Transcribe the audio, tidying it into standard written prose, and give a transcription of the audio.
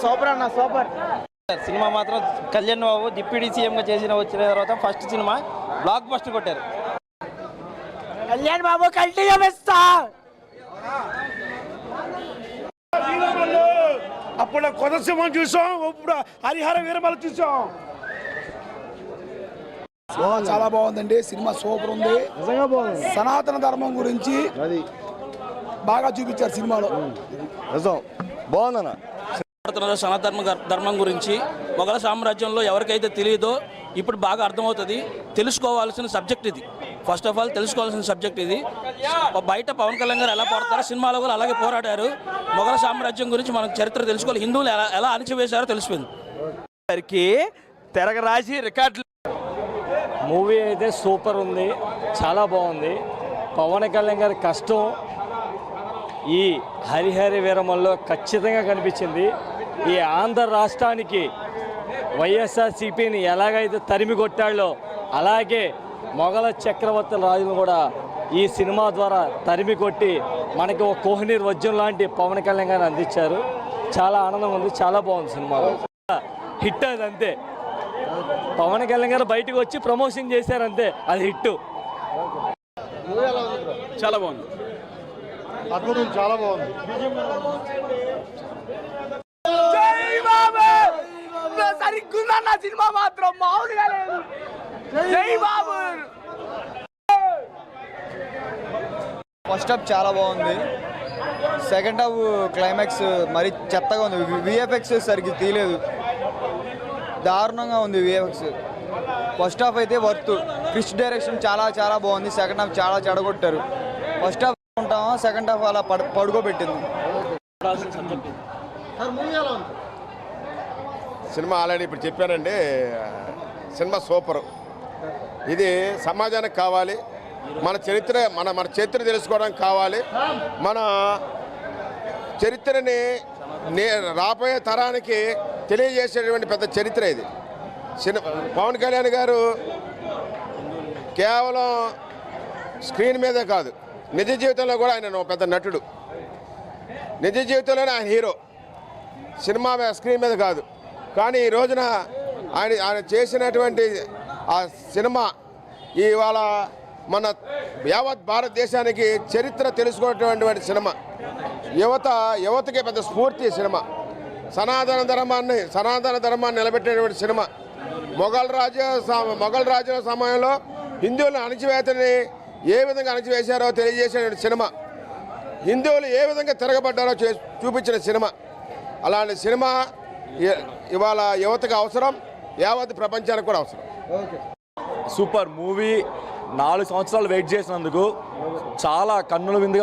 Super అన్న super. Cinema మాత్రం Kalyan Babu deputy సీఎంగా వచ్చిన తర్వాత ఫస్ట్ సినిమా బ్లాక్ బస్టర్ కొట్టారు. కళ్యాణ్ బాబు కంటిన్యూ చేస్తా. అప్పుడు కొత్త సింహం చూసాం, ఇప్పుడు హరిహర వీరమల చూసాం. చాలా బాగుందండి సినిమా, సూపర్ ఉంది. సనాతన ధర్మం గురించి బాగా చూపించారు సినిమాలో. బాగుందన్న. సనాతన ధర్మం గురించి మొఘల సామ్రాజ్యంలో ఎవరికైతే తెలియదో ఇప్పుడు బాగా అర్థమవుతుంది. తెలుసుకోవాల్సిన సబ్జెక్ట్ ఇది. ఫస్ట్ ఆఫ్ ఆల్ తెలుసుకోవాల్సిన సబ్జెక్ట్ ఇది. బయట పవన్ కళ్యాణ్ గారు ఎలా పోరాడతారో సినిమాలో కూడా అలాగే పోరాడారు. మొఘల సామ్రాజ్యం గురించి మనకు చరిత్ర తెలుసుకోవాలి. హిందువులు ఎలా అణిచివేశారో తెలిసిపోయింది. తెరగరాసి రికార్డులు. మూవీ అయితే సూపర్ ఉంది, చాలా బాగుంది. పవన్ కళ్యాణ్ గారి కష్టం ఈ హరిహర వీరమల్లో ఖచ్చితంగా కనిపించింది. ఈ ఆంధ్ర రాష్ట్రానికి వైఎస్ఆర్సీపీని ఎలాగైతే తరిమి కొట్టాడో అలాగే మొఘల చక్రవర్తుల రాజును కూడా ఈ సినిమా ద్వారా తరిమి కొట్టి మనకి ఒక కోహినీర్ వజ్రం లాంటి పవన్ కళ్యాణ్ గారిని అందించారు. చాలా ఆనందంగా ఉంది, చాలా బాగుంది సినిమా. హిట్ అది అంతే. పవన్ కళ్యాణ్ గారు బయటకు వచ్చి ప్రమోషన్ చేశారు అంతే, అది హిట్. చాలా బాగుంది, అద్భుతం, చాలా బాగుంది. సరిగ్గుందన్న సినిమా మాత్రం మామూలుగా లేదు. జై బాబు. ఫస్ట్ హాఫ్ చాలా బాగుంది. సెకండ్ హాఫ్ క్లైమాక్స్ మరీ చెత్తగా ఉంది. విఎఫ్ఎక్స్ సరిగ్గా తీయలేదు, దారుణంగా ఉంది విఎఫ్ఎక్స్. ఫస్ట్ హాఫ్ అయితే వర్త్. ట్విస్ట్ డైరెక్షన్ చాలా చాలా బాగుంది. సెకండ్ హాఫ్ చాలా చెడగొట్టారు. ఫస్ట్ హాఫ్ ఉంటామో సెకండ్ హాఫ్ అలా పడుకోబెట్టింది. సినిమా ఆల్రెడీ ఇప్పుడు చెప్పానండి, సినిమా సూపర్. ఇది సమాజానికి కావాలి, మన చరిత్ర తెలుసుకోవడానికి కావాలి. మన చరిత్రని రాబోయే తరానికి తెలియజేసేటువంటి పెద్ద చరిత్ర ఇది. పవన్ కళ్యాణ్ గారు కేవలం స్క్రీన్ మీదే కాదు, నిజ జీవితంలో కూడా ఆయన పెద్ద నటుడు. నిజ జీవితంలోనే ఆయన హీరో. సినిమా స్క్రీన్ మీద కాదు, కానీ ఈ రోజున ఆయన చేసినటువంటి ఆ సినిమా ఇవాళ మన యావత్ భారతదేశానికి చరిత్ర తెలుసుకున్నటువంటి సినిమా. యువతకి పెద్ద స్ఫూర్తి సినిమా. సనాతన ధర్మాన్ని నిలబెట్టినటువంటి సినిమా. మొఘల్ రాజుల సమయంలో హిందువుల అణచివేతని ఏ విధంగా అణచివేశారో తెలియజేసినటువంటి సినిమా. హిందువులు ఏ విధంగా తిరగబడ్డారో చూపించిన సినిమా. అలాంటి సినిమా ఇవాళ యువతకు అవసరం, యావత్ ప్రపంచానికి కూడా అవసరం. Super movie. 4 సంవత్సరాలు వెయిట్ చేసినందుకు చాలా కన్నుల విందుగా